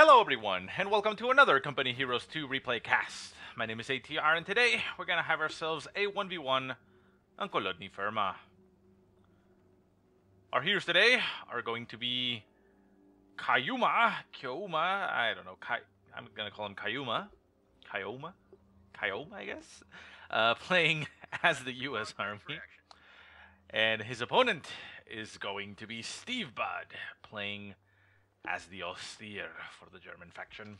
Hello everyone, and welcome to another Company Heroes 2 replay cast. My name is ATR, and today we're gonna have ourselves a 1v1 on Kholodny Ferma. Our heroes today are going to be Kyouma, I don't know, I'm gonna call him Kyouma, I guess, playing as the US Army. And his opponent is going to be stevebud, playing as the austere for the German faction.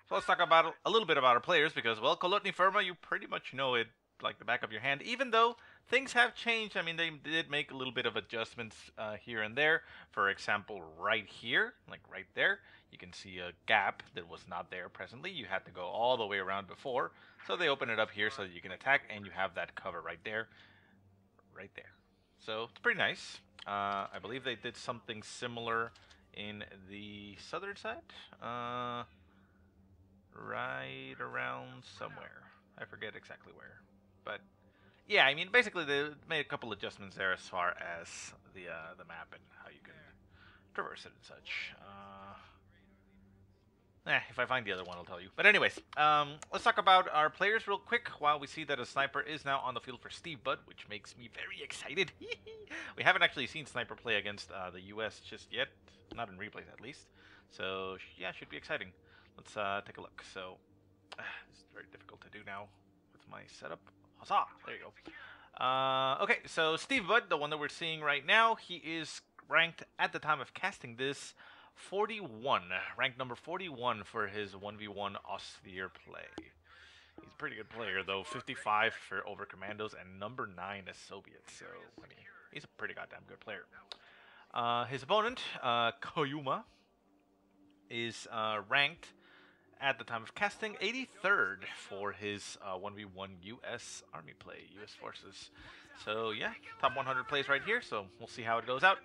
So let's talk about a little bit about our players, because, well, Kholodny Ferma, you pretty much know it like the back of your hand, even though things have changed. I mean, they did make a little bit of adjustments here and there. For example, right here, like right there, you can see a gap that was not there presently. You had to go all the way around before, so they open it up here so that you can attack, and you have that cover right there. So it's pretty nice. I believe they did something similar in the southern side. Right around somewhere. I forget exactly where. But yeah, I mean, basically they made a couple adjustments there as far as the map and how you can traverse it and such. If I find the other one, I'll tell you. But anyways, let's talk about our players real quick while we see that a sniper is now on the field for stevebud, which makes me very excited. We haven't actually seen sniper play against the US just yet, not in replays at least. So yeah, should be exciting. Let's take a look. So it's very difficult to do now with my setup. Huzzah! There you go. Okay, so stevebud, the one that we're seeing right now, he is ranked at the time of casting this 41, ranked number 41 for his 1v1 austere play. He's a pretty good player though, 55 for over commandos and number 9 as Soviets, so I mean, he's a pretty goddamn good player. His opponent, Kyouma, is ranked at the time of casting 83rd for his 1v1 US Army play, US forces. So yeah, top 100 plays right here, so we'll see how it goes out.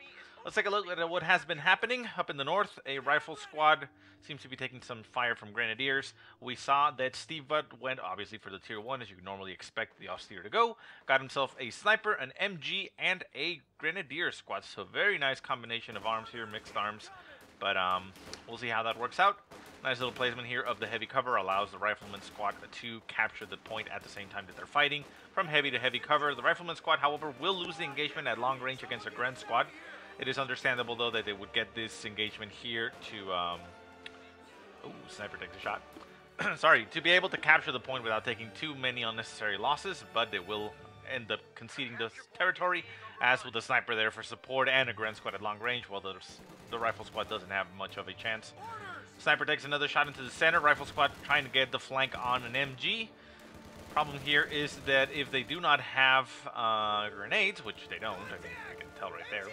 Let's take a look at what has been happening up in the north. A rifle squad seems to be taking some fire from grenadiers. We saw that stevebud went obviously for the tier 1, as you normally expect the austere to go. Got himself a sniper, an MG, and a grenadier squad. So very nice combination of arms here, mixed arms. But we'll see how that works out. Nice little placement here of the heavy cover allows the rifleman squad to capture the point at the same time that they're fighting. From heavy to heavy cover, the rifleman squad, however, will lose the engagement at long range against a Gren squad. It is understandable, though, that they would get this engagement here to... Ooh, sniper takes a shot. Sorry, to be able to capture the point without taking too many unnecessary losses, but they will end up conceding this territory, as with the sniper there for support and a Gren squad at long range, while the rifle squad doesn't have much of a chance. Sniper takes another shot into the center. Rifle squad trying to get the flank on an MG. Problem here is that if they do not have grenades, which they don't, I think I can tell right there,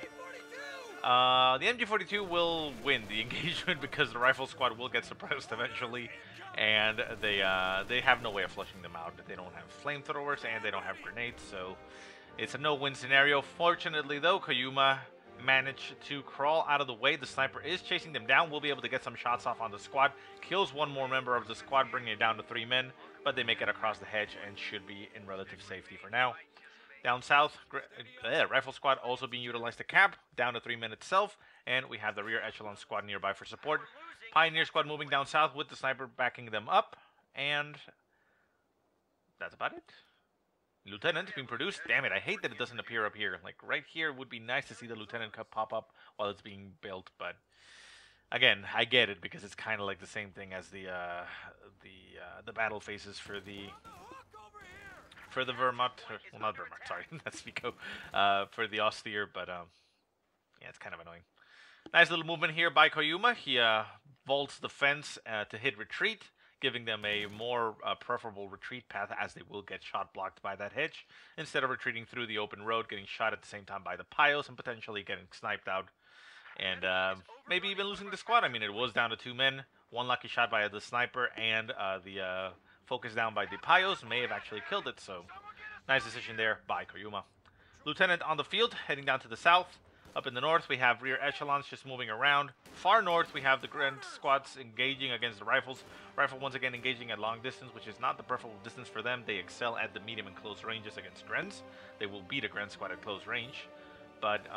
the MG42 will win the engagement because the rifle squad will get suppressed eventually, and they have no way of flushing them out. They don't have flamethrowers and they don't have grenades, so it's a no-win scenario. Fortunately, though, Kyouma managed to crawl out of the way. The sniper is chasing them down. We'll be able to get some shots off on the squad. Kills one more member of the squad, bringing it down to 3 men, but they make it across the hedge and should be in relative safety for now. Down south, rifle squad also being utilized to cap, down to 3 men itself, and we have the rear echelon squad nearby for support. Pioneer squad moving down south with the sniper backing them up, and that's about it. Lieutenant being produced. Damn it, I hate that it doesn't appear up here. Like, right here would be nice to see the Lieutenant Cup pop up while it's being built, but again, I get it because it's kind of like the same thing as the battle phases for the Vermont, well, not Vermont, sorry, that's Vico, for the austere, but yeah, it's kind of annoying. Nice little movement here by Kyouma. He vaults the fence to hit retreat, giving them a more preferable retreat path, as they will get shot blocked by that hedge, instead of retreating through the open road, getting shot at the same time by the piles, and potentially getting sniped out, and maybe even losing the squad. I mean, it was down to 2 men, 1 lucky shot by the sniper, and the focus down by the piles may have actually killed it, so nice decision there by Kyouma. Lieutenant on the field, heading down to the south. Up in the north, we have rear echelons just moving around. Far north, we have the Gren squads engaging against the rifles. Rifle once again engaging at long distance, which is not the preferable distance for them. They excel at the medium and close ranges against Grens. They will beat a Gren squad at close range. But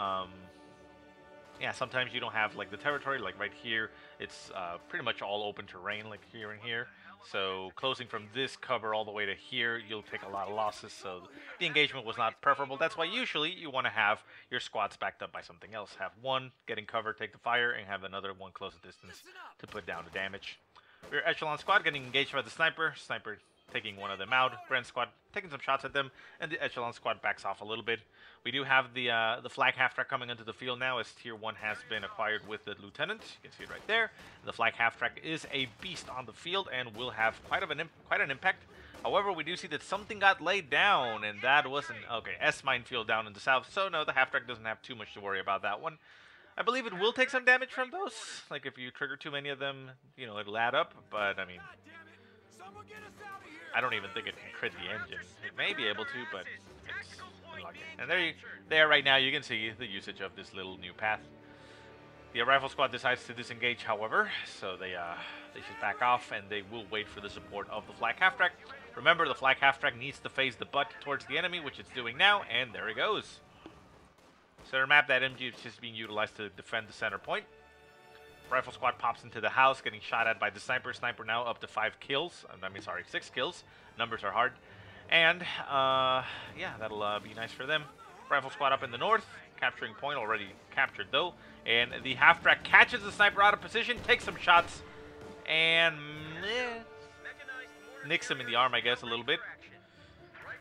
yeah, sometimes you don't have like the territory. Like right here, it's pretty much all open terrain, like here and here. So closing from this cover all the way to here, you'll take a lot of losses. So the engagement was not preferable. That's why usually you want to have your squads backed up by something else. Have one getting cover, take the fire, and have another one close at distance to put down the damage. Rear echelon squad getting engaged by the sniper. Sniper taking one of them out. Grand squad taking some shots at them, and the echelon squad backs off a little bit. We do have the flag half-track coming into the field now, as Tier 1 has been acquired with the lieutenant. You can see it right there. The flag half-track is a beast on the field and will have quite an impact. However, we do see that something got laid down, and that wasn't... Okay, S minefield down in the south, so no, the half-track doesn't have too much to worry about that one. I believe it will take some damage from those. Like, if you trigger too many of them, you know, it'll add up, but, I mean... I don't even think it can crit the engine. It may be able to, but it's unlucky. And there right now, you can see the usage of this little new path. The rifle squad decides to disengage, however, so they should back off, and they will wait for the support of the flak half-track. Remember, the flak half-track needs to face the butt towards the enemy, which it's doing now, and there it goes. Center map, that MG is just being utilized to defend the center point. Rifle squad pops into the house, getting shot at by the sniper. Sniper now up to 5 kills. I mean, sorry, 6 kills. Numbers are hard. And, yeah, that'll be nice for them. Rifle squad up in the north. Capturing point, already captured, though. And the half-track catches the sniper out of position, takes some shots, and nicks him in the arm, I guess, a little bit.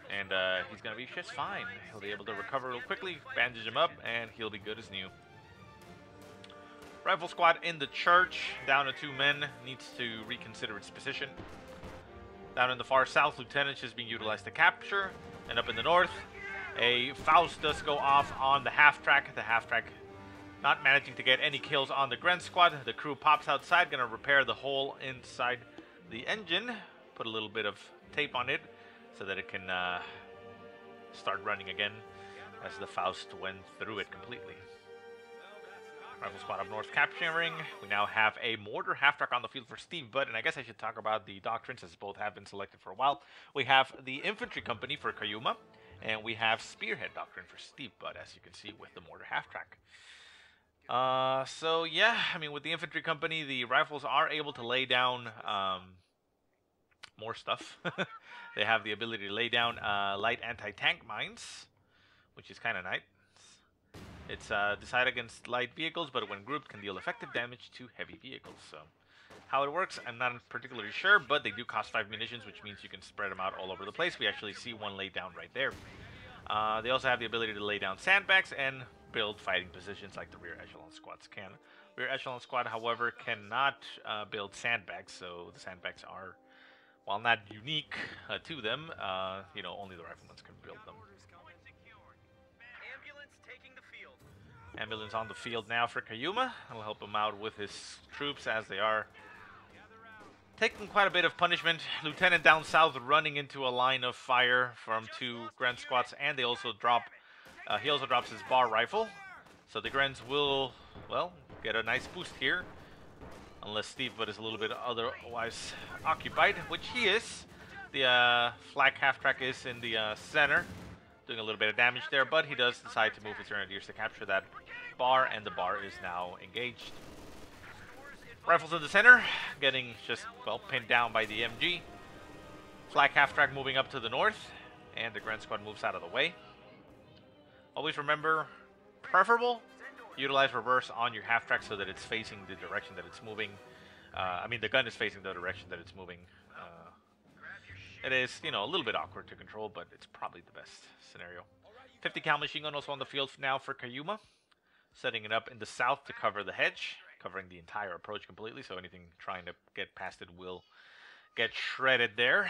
And he's going to be just fine. He'll be able to recover real quickly, bandage him up, and he'll be good as new. Rifle squad in the church, down to 2 men, needs to reconsider its position. Down in the far south, lieutenant is being utilized to capture. And up in the north, a Faust does go off on the half-track. The half-track not managing to get any kills on the Gren squad. The crew pops outside, going to repair the hole inside the engine. Put a little bit of tape on it so that it can start running again, as the Faust went through it completely. Rifle squad up north capturing. We now have a mortar half-track on the field for stevebud, and I guess I should talk about the doctrines, as both have been selected for a while. We have the infantry company for Kyouma, and we have Spearhead doctrine for stevebud, as you can see with the mortar half-track. So yeah, I mean, with the infantry company, the rifles are able to lay down more stuff. They have the ability to lay down light anti-tank mines, which is kind of nice. It's decide against light vehicles, but when grouped can deal effective damage to heavy vehicles. So how it works, I'm not particularly sure, but they do cost 5 munitions, which means you can spread them out all over the place. We actually see one laid down right there. They also have the ability to lay down sandbags and build fighting positions like the rear echelon squads can. Rear echelon squad, however, cannot build sandbags, so the sandbags are, while not unique to them, you know, only the riflemen can build them. Ambulance on the field now for Kyouma. That'll help him out with his troops, as they are taking quite a bit of punishment. Lieutenant down south running into a line of fire from 2 Gren squads, and they also drop. He also drops his bar rifle, so the Grens will, well, get a nice boost here, unless stevebud is a little bit otherwise occupied, which he is. The flak half-track is in the center, doing a little bit of damage there, but he does decide to move his grenadiers to capture that bar, and the bar is now engaged. Rifles in the center, getting just, well, pinned down by the MG. Flak half-track moving up to the north, and the Gren squad moves out of the way. Always remember, preferable, utilize reverse on your half-track so that it's facing the direction that it's moving. I mean, the gun is facing the direction that it's moving. It is, you know, a little bit awkward to control, but it's probably the best scenario. 50 cal machine gun also on the field now for Kyouma. Setting it up in the south to cover the hedge, covering the entire approach completely, so anything trying to get past it will get shredded there.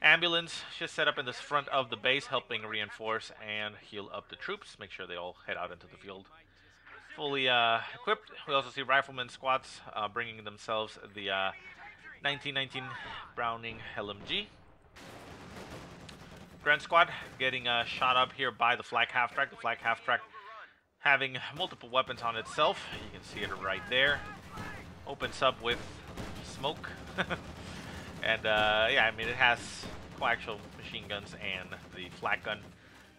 Ambulance just set up in the front of the base, helping reinforce and heal up the troops. Make sure they all head out into the field fully equipped. We also see riflemen squads bringing themselves the 1919 Browning LMG. Grand squad getting shot up here by the flak half-track. The flak half-track having multiple weapons on itself. You can see it right there. Opens up with smoke. And yeah, I mean, it has coaxial machine guns and the flak gun.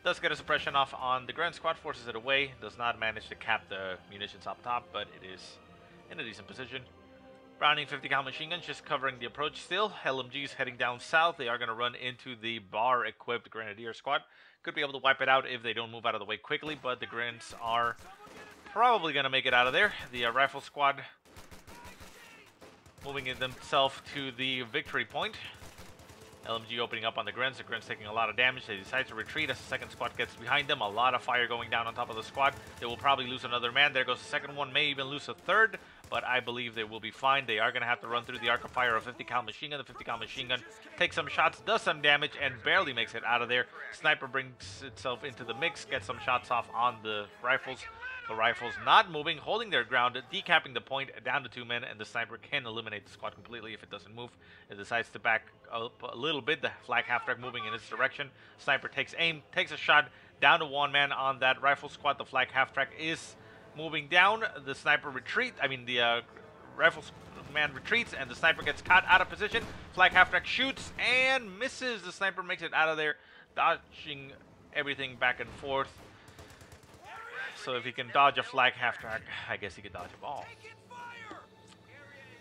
Does get a suppression off on the Grand Squad, forces it away. Does not manage to cap the munitions up top, but it is in a decent position. Browning 50 cal machine guns just covering the approach still. LMGs heading down south. They are going to run into the bar-equipped Grenadier squad. Could be able to wipe it out if they don't move out of the way quickly, but the Grins are probably going to make it out of there. The Rifle squad moving in themselves to the victory point. LMG opening up on the Grins. The Grins taking a lot of damage. They decide to retreat as the second squad gets behind them. A lot of fire going down on top of the squad. They will probably lose another man. There goes the second one. May even lose a third, but I believe they will be fine. They are going to have to run through the arc of fire of 50 cal machine gun. The 50 cal machine gun takes some shots, does some damage, and barely makes it out of there. Sniper brings itself into the mix, gets some shots off on the rifles. The rifles not moving, holding their ground, decapping the point down to 2 men, and the sniper can eliminate the squad completely if it doesn't move. It decides to back up a little bit, the flak half-track moving in its direction. Sniper takes aim, takes a shot, down to 1 man on that rifle squad. The flak half-track is moving down. The sniper the rifle man retreats, and the sniper gets caught out of position. Flak half-track shoots and misses. The sniper makes it out of there, dodging everything back and forth. So if he can dodge a flag half-track, I guess he could dodge a ball.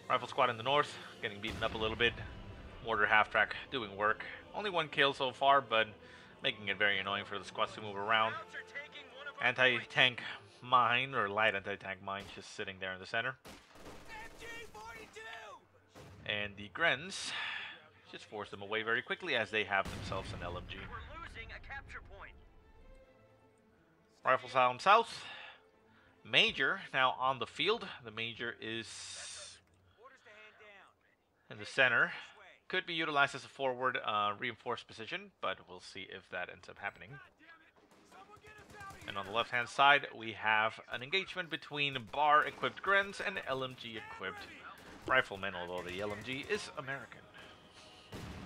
Rifle squad in the north, getting beaten up a little bit. Mortar half-track doing work. Only 1 kill so far, but making it very annoying for the squads to move around. Anti-tank mine, or light anti-tank mine, just sitting there in the center. And the Grens just force them away very quickly as they have themselves an LMG. Rifles down south. Major now on the field. The Major is in the center. Could be utilized as a forward reinforced position, but we'll see if that ends up happening. And on the left-hand side, we have an engagement between bar-equipped Grens and LMG-equipped riflemen, although the LMG is American.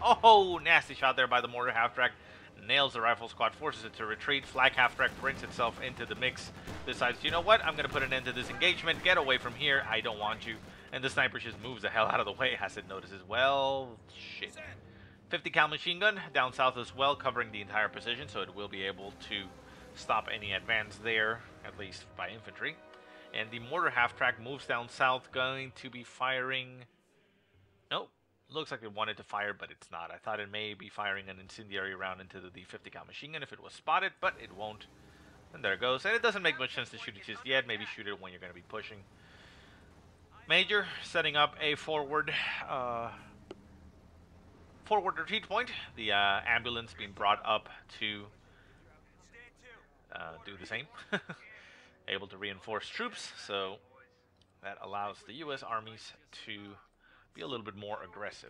Oh, nasty shot there by the mortar half-track. Nails the rifle squad, forces it to retreat. Flag half-track brings itself into the mix. Decides, you know what, I'm going to put an end to this engagement. Get away from here. I don't want you. And the sniper just moves the hell out of the way as it notices, well, shit. 50 cal machine gun down south as well, covering the entire position, so it will be able to stop any advance there, at least by infantry. And the mortar half-track moves down south, going to be firing... Nope. Looks like it wanted to fire, but it's not. I thought it may be firing an incendiary round into the 50 cal machine gun if it was spotted, but it won't. And there it goes. And it doesn't make much sense to shoot it just yet. Maybe shoot it when you're going to be pushing. Major setting up a forward retreat point. The ambulance being brought up to do the same. Able to reinforce troops, so that allows the U.S. armies to be a little bit more aggressive.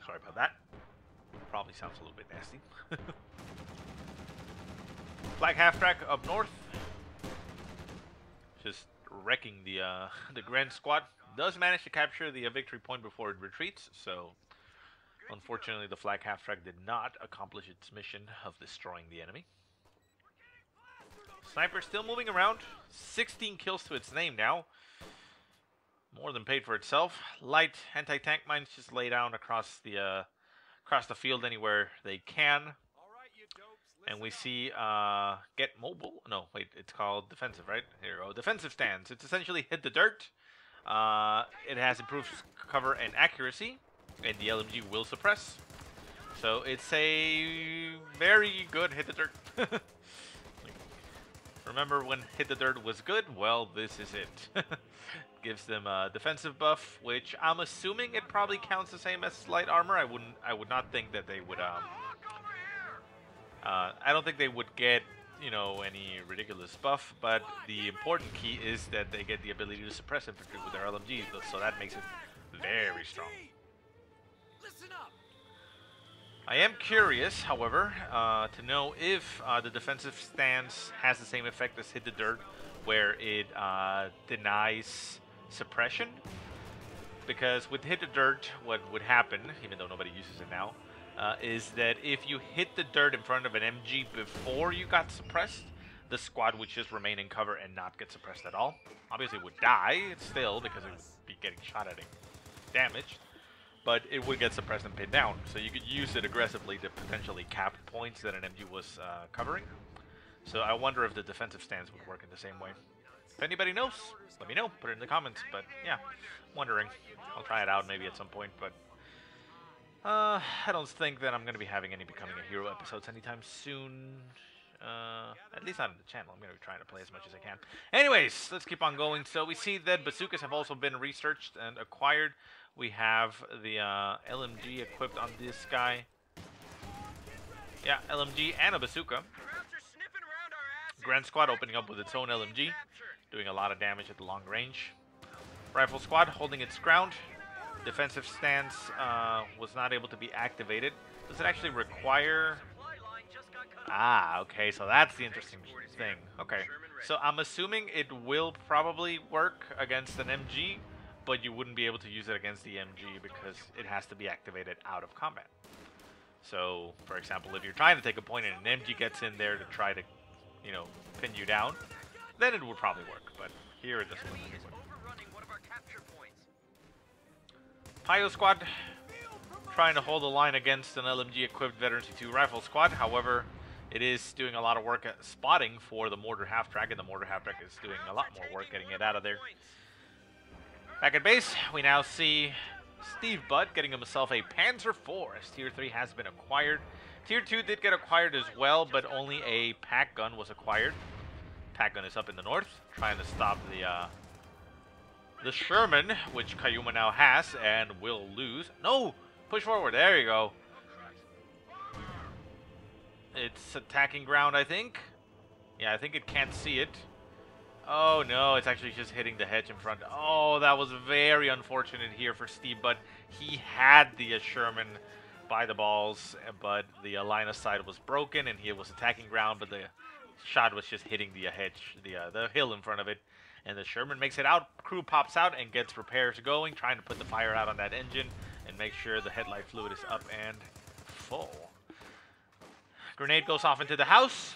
Sorry about that. Probably sounds a little bit nasty. Flag half-track up north. Just wrecking the Grand Squad. Does manage to capture the victory point before it retreats, so unfortunately the flag half-track did not accomplish its mission of destroying the enemy. Sniper still moving around. 16 kills to its name now. More than paid for itself. Light anti-tank mines just lay down across the field anywhere they can. And we see get mobile. No, wait, it's called defensive, right? Here we go. Defensive stance. It's essentially hit the dirt. It has improved cover and accuracy, and the LMG will suppress. So it's a very good hit the dirt. Remember when hit the dirt was good? Well, this is it. Gives them a defensive buff, which I'm assuming it probably counts the same as light armor. I would not think that they would. I don't think they would get, you know, any ridiculous buff. But the important key is that they get the ability to suppress infantry with their LMGs, so that makes it very strong. I am curious, however, to know if the defensive stance has the same effect as hit the dirt, where it denies suppression. Because with hit the dirt, what would happen, even though nobody uses it now, is that if you hit the dirt in front of an MG before you got suppressed, the squad would just remain in cover and not get suppressed at all. Obviously it would die still, because it would be getting shot at it damaged, but it would get suppressed and pinned down. So you could use it aggressively to potentially cap points that an MG was covering. So I wonder if the defensive stance would work in the same way. If anybody knows, let me know. Put it in the comments. But yeah, wondering. I'll try it out maybe at some point, but I don't think that I'm going to be having any Becoming a Hero episodes anytime soon. At least not on the channel. I'm going to be trying to play as much as I can. Anyways, let's keep on going. So we see that bazookas have also been researched and acquired. We have the LMG equipped on this guy. Yeah, LMG and a bazooka. Grand Squad opening up with its own LMG, doing a lot of damage at the long range. Rifle Squad holding its ground. Defensive stance was not able to be activated. Does it actually require... Ah, okay, so that's the interesting thing. Okay, so I'm assuming it will probably work against an MG, but you wouldn't be able to use it against the MG because it has to be activated out of combat. So, for example, if you're trying to take a point and an MG gets in there to try to, you know, pin you down, then it would probably work, but here it doesn't work anyway. Pio Squad trying to hold the line against an LMG-equipped Veteran C2 Rifle Squad. However, it is doing a lot of work at spotting for the Mortar Half-Track, and the Mortar Half-Track is doing a lot more work getting it out of there. Back at base, we now see stevebud getting himself a Panzer IV, as Tier 3 has been acquired. Tier 2 did get acquired as well, but only a pack gun was acquired. Pack gun is up in the north, trying to stop the Sherman, which Kyouma now has and will lose. No! Push forward. There you go. It's attacking ground, I think. Yeah, I think it can't see it. Oh, no. It's actually just hitting the hedge in front. Oh, that was very unfortunate here for stevebud. He had the Sherman by the balls, but the line of sight was broken, and he was attacking ground, but the shot was just hitting the hedge, the hill in front of it. And the Sherman makes it out, crew pops out and gets repairs going, trying to put the fire out on that engine and make sure the headlight fluid is up and full. Grenade goes off into the house.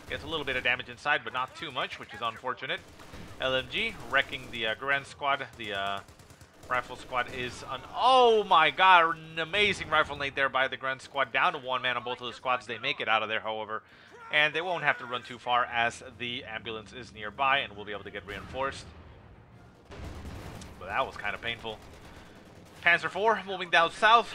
Gets a little bit of damage inside, but not too much, which is unfortunate. LMG wrecking the Grand Squad. The Rifle Squad is on... Oh my god, an amazing rifle nade there by the Grand Squad. Down to one man on both of the squads. They make it out of there, however. And they won't have to run too far as the ambulance is nearby and will be able to get reinforced. But that was kind of painful. Panzer IV moving down south,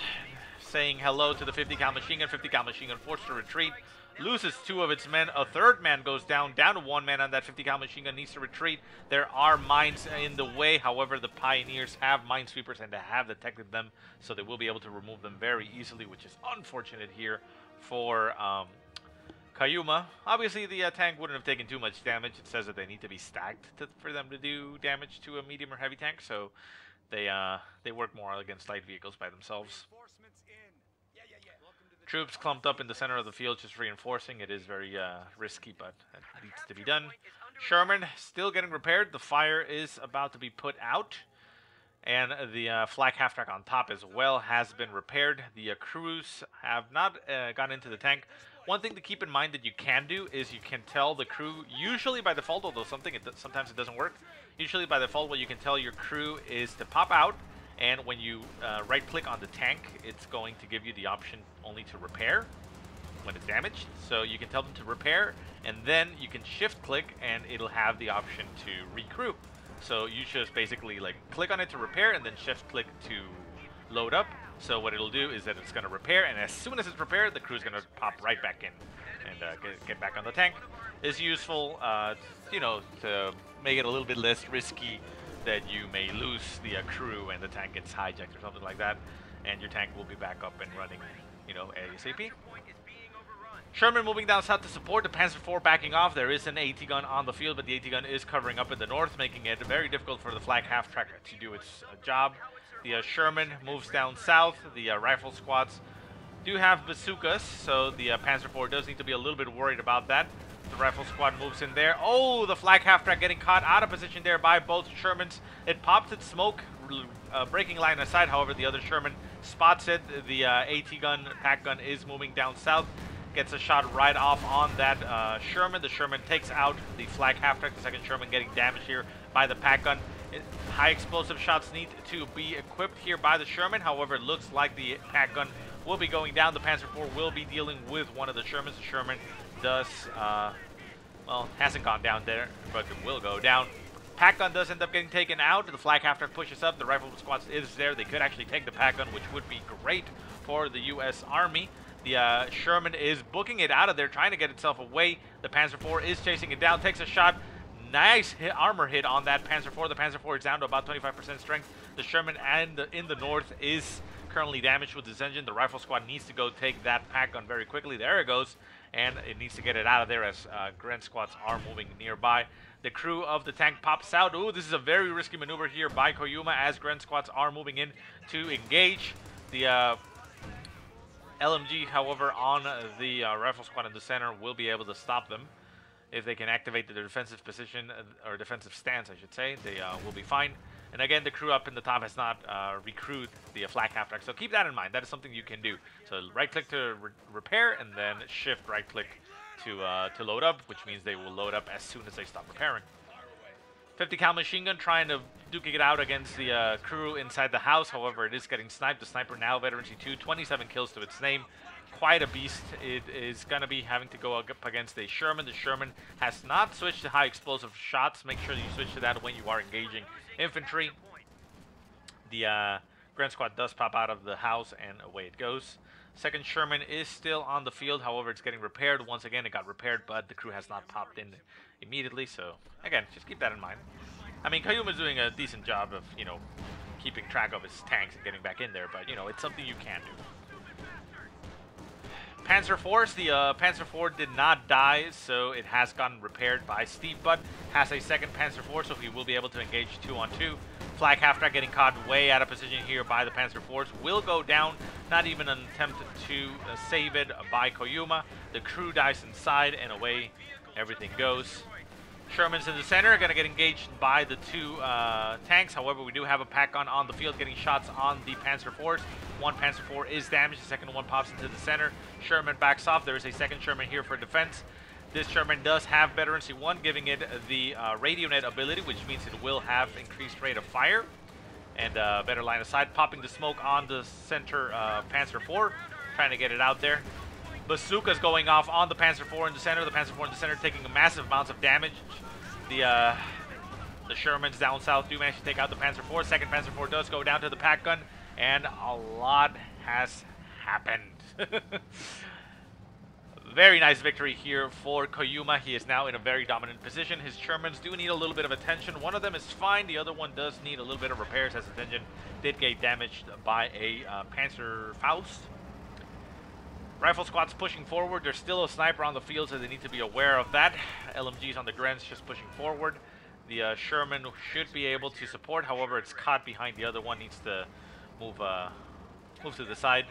saying hello to the 50 cal machine gun. 50 cal machine gun forced to retreat. Loses two of its men. A third man goes down to one man on that 50 cal machine gun. Needs to retreat. There are mines in the way. However, the Pioneers have minesweepers and they have detected them. So they will be able to remove them very easily, which is unfortunate here for... Kyouma. Obviously, the tank wouldn't have taken too much damage. It says that they need to be stacked for them to do damage to a medium or heavy tank, so they work more against light vehicles by themselves. Troops clumped up in the center of the field, just reinforcing. It is very risky, but it needs to be done. Sherman still getting repaired. The fire is about to be put out, and the flak half-track on top as well has been repaired. The crews have not gone into the tank. One thing to keep in mind that you can do is you can tell the crew, usually by default, although sometimes it doesn't work, usually by default what you can tell your crew is to pop out, and when you right-click on the tank, it's going to give you the option only to repair when it's damaged. So you can tell them to repair, and then you can shift-click, and it'll have the option to recrew. So you just basically like click on it to repair, and then shift-click to load up. So what it'll do is that it's going to repair, and as soon as it's repaired, the crew's going to pop right back in and get back on the tank. It's useful, you know, to make it a little bit less risky that you may lose the crew and the tank gets hijacked or something like that, and your tank will be back up and running, you know, ASAP. Sherman moving down south to support. The Panzer IV backing off. There is an AT gun on the field, but the AT gun is covering up in the north, making it very difficult for the flak half-track to do its job. The Sherman moves down south. The rifle squads do have bazookas, so the Panzer IV does need to be a little bit worried about that. The rifle squad moves in there. Oh, the flak half-track getting caught out of position there by both Shermans. It pops its smoke, breaking line aside. However, the other Sherman spots it. The AT gun, pack gun is moving down south. Gets a shot right off on that Sherman. The Sherman takes out the flak half-track. The second Sherman getting damaged here by the pack gun. High explosive shots need to be equipped here by the Sherman. However, it looks like the pack gun will be going down. The Panzer IV will be dealing with one of the Shermans. The Sherman does, well, hasn't gone down there, but it will go down. Pack gun does end up getting taken out. The flak half track pushes up. The rifle squad is there. They could actually take the pack gun, which would be great for the U.S. Army. The Sherman is booking it out of there, trying to get itself away. The Panzer IV is chasing it down, takes a shot. Nice armor hit on that Panzer IV. The Panzer IV is down to about 25% strength. The Sherman in the north is currently damaged with this engine. The rifle squad needs to go take that pack gun very quickly. There it goes. And it needs to get it out of there as Gren squads are moving nearby. The crew of the tank pops out. Ooh, this is a very risky maneuver here by Kyouma as Gren squads are moving in to engage. The LMG, however, on the rifle squad in the center will be able to stop them. If they can activate the defensive position, or defensive stance, I should say, they will be fine. And again, the crew up in the top has not recruited the flak half track, so keep that in mind. That is something you can do. So right-click to repair, and then shift right-click to load up, which means they will load up as soon as they stop repairing. 50 cal machine gun trying to duke it out against the crew inside the house. However, it is getting sniped. The sniper now veterancy 2, 27 kills to its name. Quite a beast. It is going to be having to go up against a Sherman. The Sherman has not switched to high explosive shots. Make sure that you switch to that when you are engaging infantry. The Grand Squad does pop out of the house and away it goes. Second Sherman is still on the field. However, it's getting repaired. Once again, it got repaired, but the crew has not popped in immediately. So, again, just keep that in mind. I mean, Kyouma is doing a decent job of, you know, keeping track of his tanks and getting back in there. But, you know, it's something you can do. Panzer IV, the Panzer IV did not die, so it has gotten repaired by stevebud. Has a second Panzer IV, so he will be able to engage 2-on-2. Flak half-track getting caught way out of position here by the Panzer IVs. Will go down, not even an attempt to save it by Kyouma. The crew dies inside, and away everything goes. Sherman's in the center, going to get engaged by the two tanks. However, we do have a pack on the field getting shots on the Panzer IVs. One Panzer IV is damaged, the second one pops into the center. Sherman backs off. There is a second Sherman here for defense. This Sherman does have veterancy 1, giving it the radio net ability, which means it will have increased rate of fire and better line of sight. Popping the smoke on the center Panzer IV, trying to get it out there. Bazookas going off on the Panzer IV in the center. The Panzer IV in the center taking massive amounts of damage. The Shermans down south do manage to take out the Panzer IV. Second Panzer IV does go down to the pack gun, and a lot has happened. Very nice victory here for Kyouma. He is now in a very dominant position. His Shermans do need a little bit of attention. One of them is fine. The other one does need a little bit of repairs as his engine did get damaged by a Panzer Faust. Rifle squad's pushing forward. There's still a sniper on the field, so they need to be aware of that. LMG's on the Grens just pushing forward. The Sherman should be able to support. However, it's caught behind the other one. Needs to move to the side.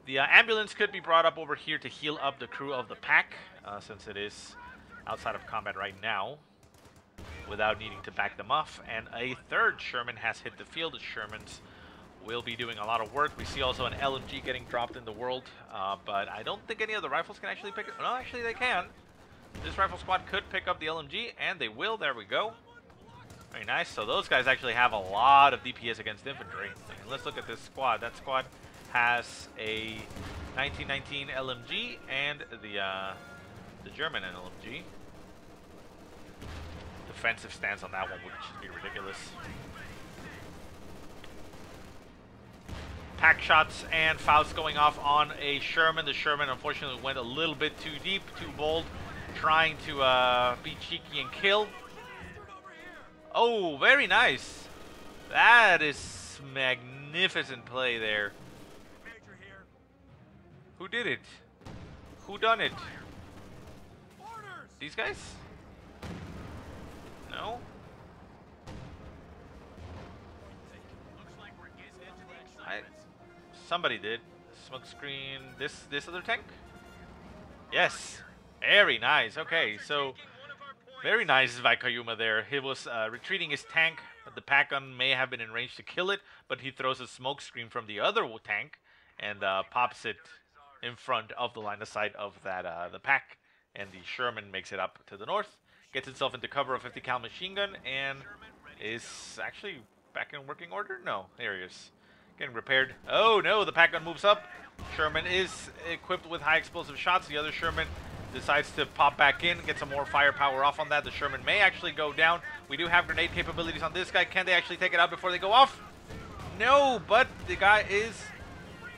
The ambulance could be brought up over here to heal up the crew of the pack, since it is outside of combat right now, without needing to back them off. And a third Sherman has hit the field. The Shermans will be doing a lot of work. We see also an LMG getting dropped in the world, but I don't think any of the rifles can actually pick it. No, actually they can. This rifle squad could pick up the LMG, and they will. There we go. Very nice. So those guys actually have a lot of DPS against infantry. And let's look at this squad. That squad has a 1919 LMG and the German LMG. Defensive stance on that one would just be ridiculous. Pack shots and Faust going off on a Sherman. The Sherman unfortunately went a little bit too deep, too bold, trying to be cheeky and kill. Oh, very nice. That is magnificent play there. Who did it? Who done it? These guys? No? Somebody did. Smoke screen. This other tank? Yes. Very nice. Okay, so very nice by Kyouma there. He was retreating his tank. The pack gun may have been in range to kill it, but he throws a smoke screen from the other tank and pops it in front of the line of sight of that the pack, and the Sherman makes it up to the north, Gets itself into cover of 50 cal machine gun and is actually back in working order. No, there he is, getting repaired. Oh no, the pack gun moves up. Sherman is equipped with high explosive shots. The other Sherman decides to pop back in, get some more firepower off on that. The Sherman may actually go down. We do have grenade capabilities on this guy. Can they actually take it out before they go off? No, but the guy is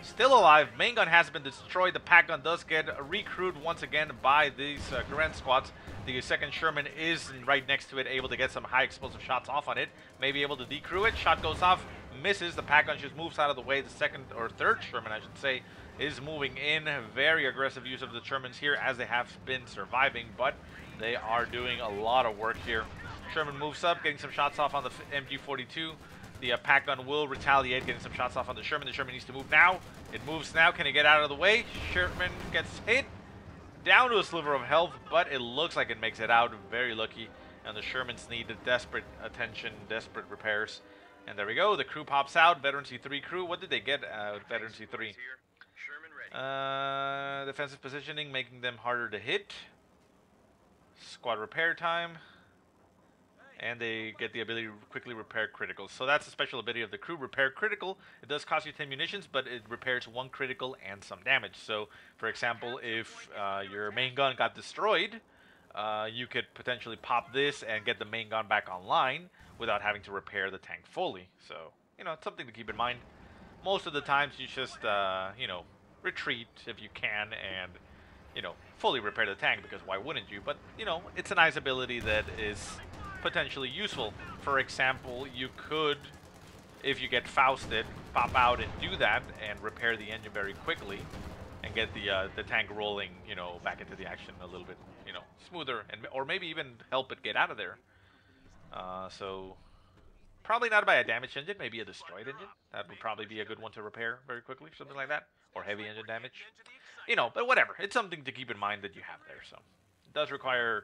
still alive. Main gun has been destroyed. The pack gun does get recruited once again by these Garand squads. The second Sherman is right next to it, able to get some high explosive shots off on it. Maybe able to decrew it. Shot goes off, misses. The pack gun just moves out of the way. The second or third Sherman, I should say, is moving in. Very aggressive use of the Shermans here as they have been surviving, but they are doing a lot of work here. Sherman moves up, getting some shots off on the MG42. The pack gun will retaliate, getting some shots off on the Sherman. The Sherman needs to move now. It moves now. Can it get out of the way? Sherman gets hit. Down to a sliver of health, but it looks like it makes it out. Very lucky. And the Shermans need desperate attention, desperate repairs. And there we go. The crew pops out. Veteran C3 crew. What did they get? Veteran C3. Defensive positioning, making them harder to hit. Squad repair time. And they get the ability to quickly repair criticals. So that's the special ability of the crew, repair critical. It does cost you 10 munitions, but it repairs 1 critical and some damage. So, for example, if your main gun got destroyed, you could potentially pop this and get the main gun back online without having to repair the tank fully. So, you know, it's something to keep in mind. Most of the times you just, you know, retreat if you can and, you know, fully repair the tank, because why wouldn't you? But, you know, it's a nice ability that is potentially useful. For example, you could, if you get Fausted, pop out and do that and repair the engine very quickly and get the tank rolling, you know, back into the action a little bit, you know, smoother, and or maybe even help it get out of there. So probably not by a damaged engine, maybe a destroyed engine. That would probably be a good one to repair very quickly, something like that, or heavy engine damage, you know. But whatever, it's something to keep in mind that you have there. So it does require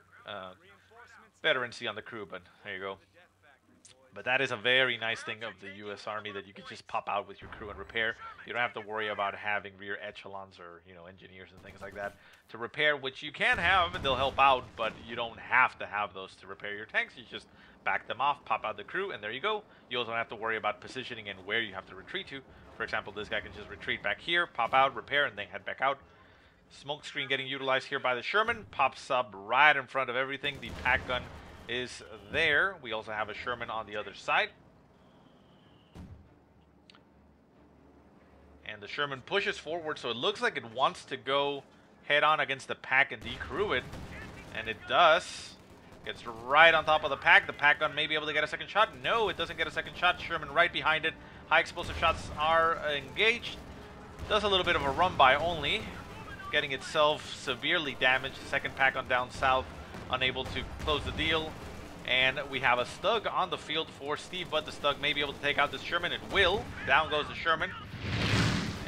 veterancy on the crew, but there you go. But that is a very nice thing of the U.S. Army, that you can just pop out with your crew and repair. You don't have to worry about having rear echelons or, you know, engineers and things like that to repair, which you can have and they'll help out, but you don't have to have those to repair your tanks. You just back them off, pop out the crew, and there you go. You also don't have to worry about positioning and where you have to retreat to. For example, this guy can just retreat back here, pop out, repair, and then head back out. Smoke screen getting utilized here by the Sherman. Pops up right in front of everything. The pack gun is there. We also have a Sherman on the other side. And the Sherman pushes forward, so it looks like it wants to go head on against the pack and decrew it. And it does. Gets right on top of the pack. The pack gun may be able to get a second shot. No, it doesn't get a second shot. Sherman right behind it. High explosive shots are engaged. Does a little bit of a run by only, getting itself severely damaged. Second pack on down south, unable to close the deal. And we have a Stug on the field for Stevebud. The Stug may be able to take out this Sherman. It will. Down goes the Sherman.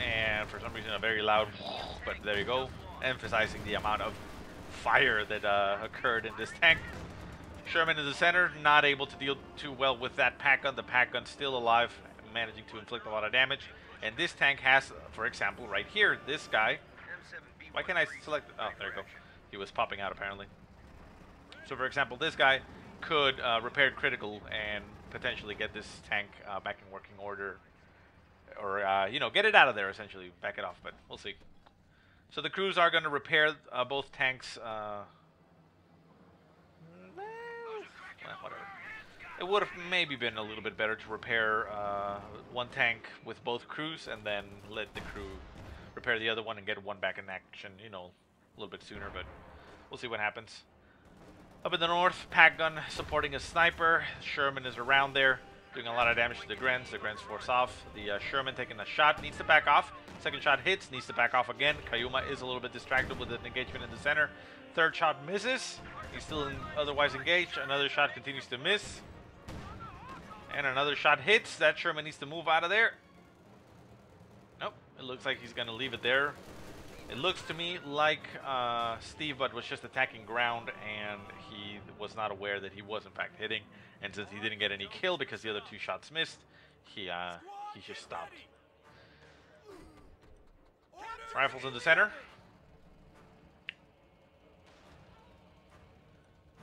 And for some reason a very loud, but there you go, emphasizing the amount of fire that occurred in this tank. Sherman in the center, not able to deal too well with that pack gun. The pack gun still alive, managing to inflict a lot of damage. And this tank has, for example, right here, this guy. Why can't I select? Oh, there you go. He was popping out apparently. So, for example, this guy could repair critical and potentially get this tank back in working order, or you know, get it out of there, essentially back it off. But we'll see. So the crews are going to repair both tanks. Whatever. It would have maybe been a little bit better to repair one tank with both crews and then let the crew repair the other one and get one back in action, you know, a little bit sooner, but we'll see what happens. Up in the north, pack gun supporting a sniper. Sherman is around there, doing a lot of damage to the Grens. The Grens force off. The Sherman taking a shot, needs to back off. Second shot hits, needs to back off again. Kyouma is a little bit distracted with an engagement in the center. Third shot misses. He's still otherwise engaged. Another shot continues to miss. And another shot hits. That Sherman needs to move out of there. Nope. It looks like he's going to leave it there. It looks to me like Stevebud was just attacking ground and he was not aware that he was in fact hitting. And since he didn't get any kill because the other two shots missed, he just stopped. Rifles in the center.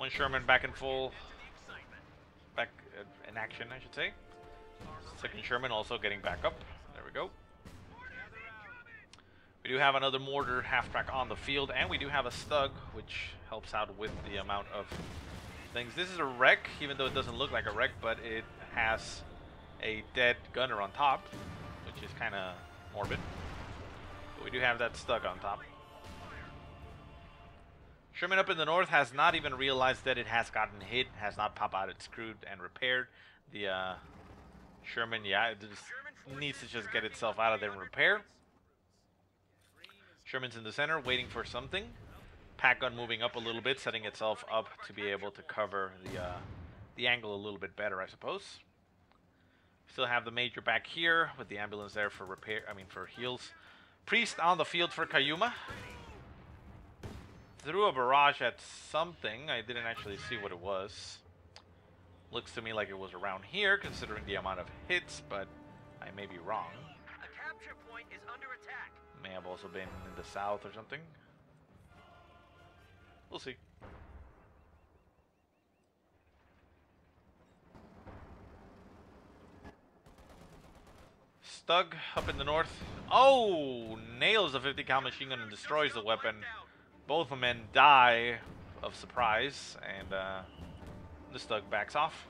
One Sherman back in full, back in action, I should say. Second Sherman also getting back up. There we go. We do have another mortar half-track on the field, and we do have a Stug, which helps out with the amount of things. This is a wreck, even though it doesn't look like a wreck, but it has a dead gunner on top, which is kind of morbid. But we do have that Stug on top. Sherman up in the north has not even realized that it has gotten hit, has not popped out its screwed and repaired. The Sherman, yeah, it just needs to just get itself out of there and repair. Sherman's in the center, waiting for something. Pack gun moving up a little bit, setting itself up to be able to cover the angle a little bit better, I suppose. Still have the major back here with the ambulance there for repair. I mean for heals. Priest on the field for Kyouma. Threw a barrage at something. I didn't actually see what it was. Looks to me like it was around here, considering the amount of hits, but I may be wrong. A capture point is under attack. May have also been in the south or something. We'll see. Stug up in the north. Oh! Nails the 50 cal machine gun and destroys the weapon. Both the men die of surprise, and the Stug backs off.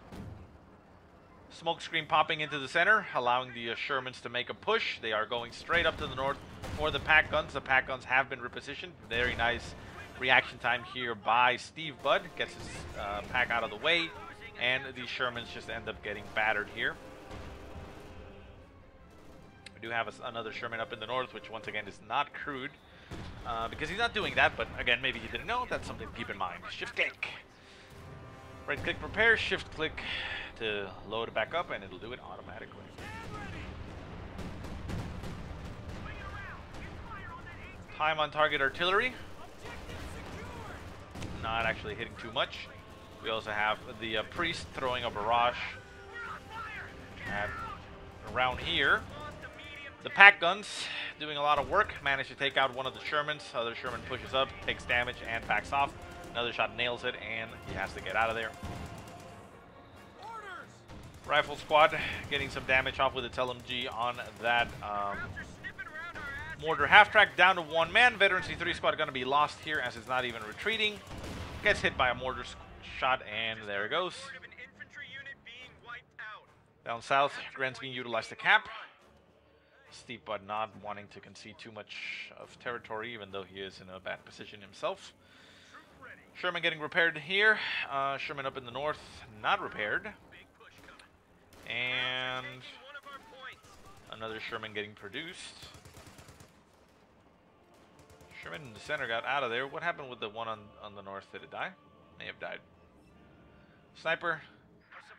Smoke screen popping into the center, allowing the Shermans to make a push. They are going straight up to the north for the pack guns. The pack guns have been repositioned. Very nice reaction time here by stevebud. Gets his pack out of the way, and the Shermans just end up getting battered here. We do have another Sherman up in the north, which once again is not crewed. Because he's not doing that, but again, maybe he didn't know. That's something to keep in mind. Shift click. Right click prepare, shift click to load it back up, and it'll do it automatically. Time on target artillery. Not actually hitting too much. We also have the priest throwing a barrage around here. The pack guns doing a lot of work. Managed to take out one of the Shermans. Other Sherman pushes up, takes damage, and backs off. Another shot nails it, and he has to get out of there. Rifle squad getting some damage off with its LMG on that mortar half-track, down to one man. Veteran C3 squad going to be lost here as it's not even retreating. Gets hit by a mortar shot, and there it goes. Down south, Gren's being utilized to cap. stevebud not wanting to concede too much of territory, even though he is in a bad position himself. Sherman getting repaired here. Sherman up in the north, not repaired. And another Sherman getting produced. Sherman in the center got out of there. What happened with the one on the north? Did it die? May have died. Sniper.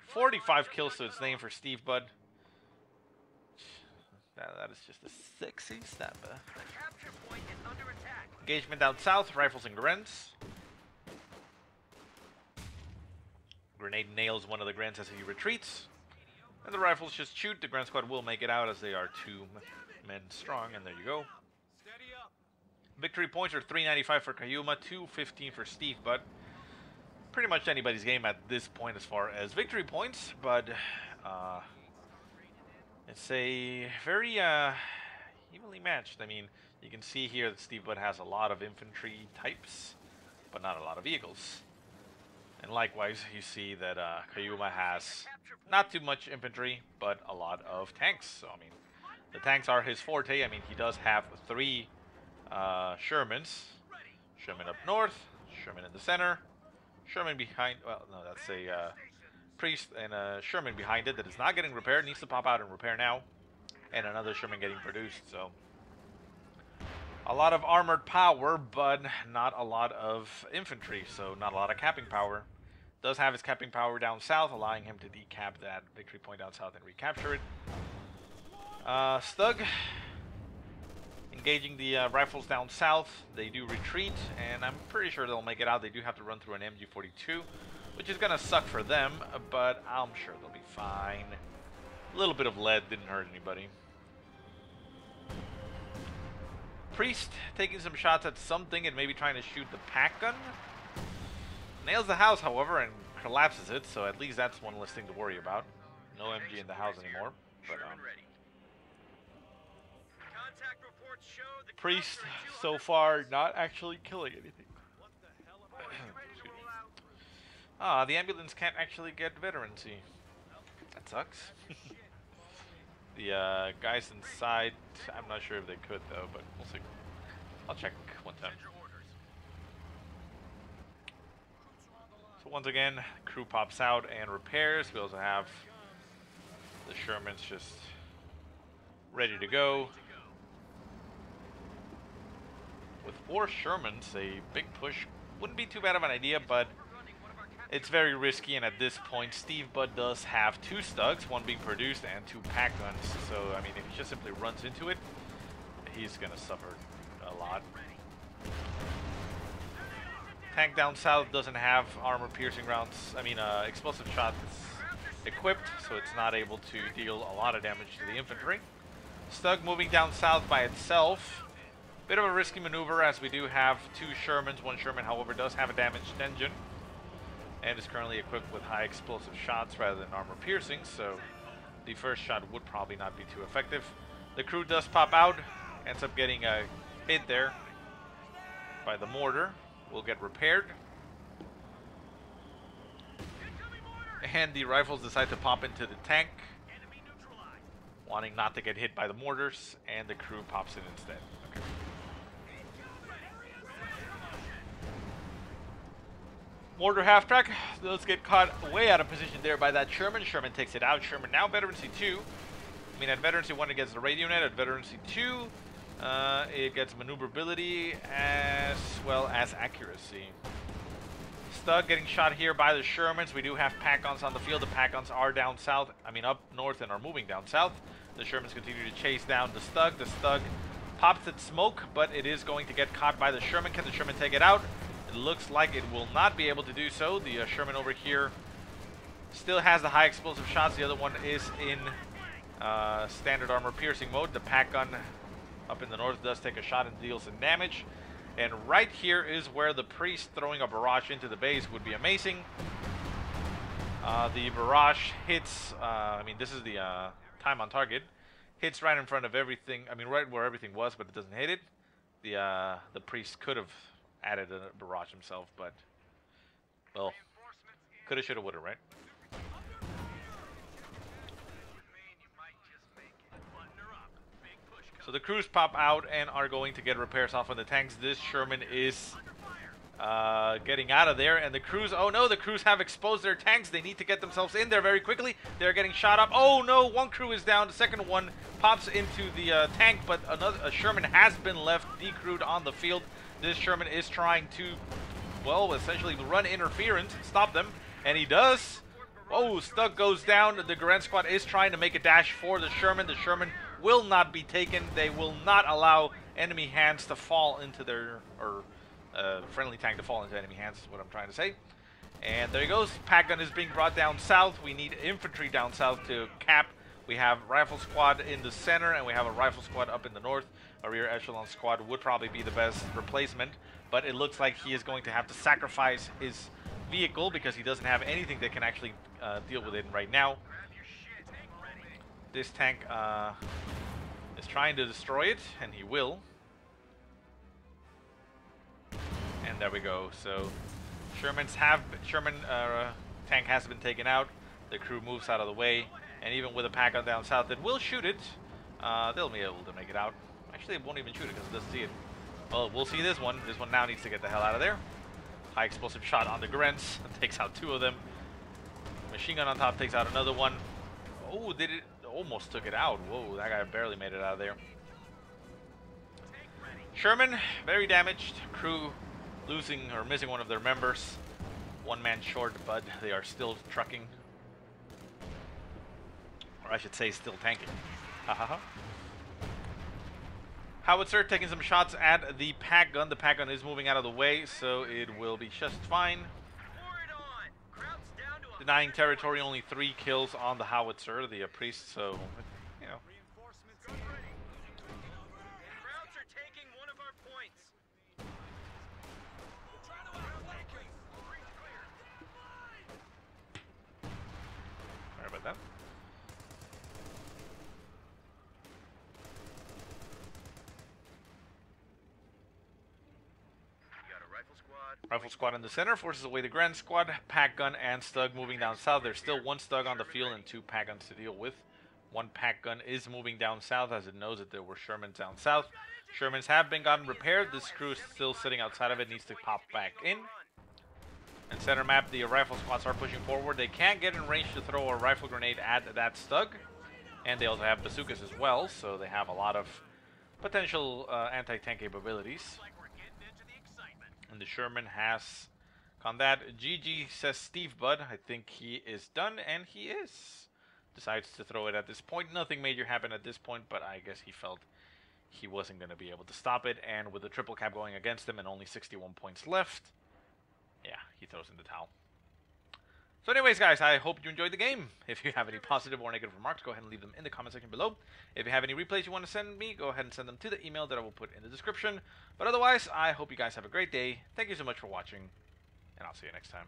45 kills to its name for stevebud. That is just a sexy sniper. Engagement down south. Rifles and Grens. Grenade nails one of the Grens as he retreats. And the rifles just shoot. The Gren squad will make it out as they are 2 men strong. And there you go. Victory points are 395 for Kyouma, 215 for stevebud. Pretty much anybody's game at this point as far as victory points, but it's a very evenly matched. I mean, you can see here that stevebud has a lot of infantry types, but not a lot of vehicles. And likewise, you see that Kyouma has not too much infantry, but a lot of tanks. So, I mean, the tanks are his forte. I mean, he does have 3 Shermans. Sherman up north, Sherman in the center, Sherman behind, well, no, that's a priest and a Sherman behind it that is not getting repaired, needs to pop out and repair now. And another Sherman getting produced, so. A lot of armored power, but not a lot of infantry, so not a lot of capping power. Does have his capping power down south, allowing him to decap that victory point down south and recapture it. Stug. Engaging the rifles down south. They do retreat, and I'm pretty sure they'll make it out. They do have to run through an MG42, which is going to suck for them, but I'm sure they'll be fine. A little bit of lead didn't hurt anybody. Priest taking some shots at something and maybe trying to shoot the pack gun. Nails the house, however, and collapses it, so at least that's one less thing to worry about. No MG in the house anymore. But, Priest, so far, not actually killing anything. The ambulance can't actually get veterancy. That sucks. The guys inside, I'm not sure if they could though, but we'll see. I'll check one time. So once again, crew pops out and repairs. We also have the Shermans just ready to go. With 4 Shermans, a big push wouldn't be too bad of an idea, but it's very risky, and at this point, stevebud does have 2 Stugs, 1 being produced and 2 pack guns. So, I mean, if he just simply runs into it, he's gonna suffer a lot. Tank down south doesn't have armor-piercing rounds, explosive shots equipped, so it's not able to deal a lot of damage to the infantry. Stug moving down south by itself. Bit of a risky maneuver, as we do have 2 Shermans. 1 Sherman, however, does have a damaged engine and is currently equipped with high explosive shots rather than armor piercing, so the first shot would probably not be too effective. The crew does pop out, ends up getting hit there by the mortar. Will get repaired. And the rifles decide to pop into the tank, wanting not to get hit by the mortars, and the crew pops in instead. Okay. Mortar half-track does get caught way out of position there by that Sherman. Sherman takes it out. Sherman now veterancy 2. I mean, at veterancy 1 it gets the radio net. At veterancy 2, it gets maneuverability as well as accuracy. Stug getting shot here by the Shermans. We do have pack-ons on the field. The pack-ons are down south, up north, and are moving down south. The Shermans continue to chase down the Stug. The Stug pops its smoke, but it is going to get caught by the Sherman. Can the Sherman take it out? It looks like it will not be able to do so. The Sherman over here still has the high explosive shots. The other one is in standard armor piercing mode. The pack gun up in the north does take a shot and deals some damage. And right here is where the Priest throwing a barrage into the base would be amazing. The barrage hits, this is the time on target. Hits right in front of everything, right where everything was, but it doesn't hit it. The Priest could have added a barrage himself, but, well, coulda, shoulda, woulda, right? So the crews pop out and are going to get repairs off on the tanks. This Sherman is getting out of there, and the crews, oh no, the crews have exposed their tanks. They need to get themselves in there very quickly. They're getting shot up. Oh no, one crew is down. The second one pops into the tank, but a Sherman has been left decrewed on the field. This Sherman is trying to, well, essentially run interference, stop them, and he does. Oh, Stug goes down. The Garand squad is trying to make a dash for the Sherman. The Sherman will not be taken. They will not allow enemy hands to fall into their, or friendly tank to fall into enemy hands, is what I'm trying to say. And there he goes. Pack gun is being brought down south. We need infantry down south to cap. We have rifle squad in the center, and we have a rifle squad up in the north. A rear echelon squad would probably be the best replacement, but it looks like he is going to have to sacrifice his vehicle because he doesn't have anything that can actually deal with it right now. This tank is trying to destroy it, and he will. And there we go. So Sherman tank has been taken out. The crew moves out of the way, and even with a pack on down south that will shoot it, they'll be able to make it out. Actually, it won't even shoot it because it doesn't see it. Well, we'll see this one. This one now needs to get the hell out of there. High explosive shot on the Grents. Takes out 2 of them. Machine gun on top takes out another one. Oh, did it? Almost took it out. Whoa, that guy barely made it out of there. Sherman, very damaged. Crew losing or missing one of their members. 1 man short, but they are still trucking. Or I should say, still tanking. Ha ha ha. Howitzer taking some shots at the pack gun. The pack gun is moving out of the way, so it will be just fine. Denying territory, only 3 kills on the Howitzer, the Priest, so, you know. Rifle squad in the center forces away the Grand squad. Pack gun and Stug moving down south. There's still one Stug on the field and 2 pack guns to deal with. One pack gun is moving down south as it knows that there were Shermans down south. Shermans have been gotten repaired. This crew is still sitting outside of it. Needs to pop back in. In center map, the rifle squads are pushing forward. They can't get in range to throw a rifle grenade at that Stug. And they also have bazookas as well, so they have a lot of potential anti-tank capabilities. And the Sherman has gone that. GG, says stevebud. I think he is done, and he is. Decides to throw it at this point. Nothing major happened at this point, but I guess he felt he wasn't going to be able to stop it. And with the triple cap going against him and only 61 points left, yeah, he throws in the towel. So anyways, guys, I hope you enjoyed the game. If you have any positive or negative remarks, go ahead and leave them in the comment section below. If you have any replays you want to send me, go ahead and send them to the email that I will put in the description. But otherwise, I hope you guys have a great day. Thank you so much for watching, and I'll see you next time.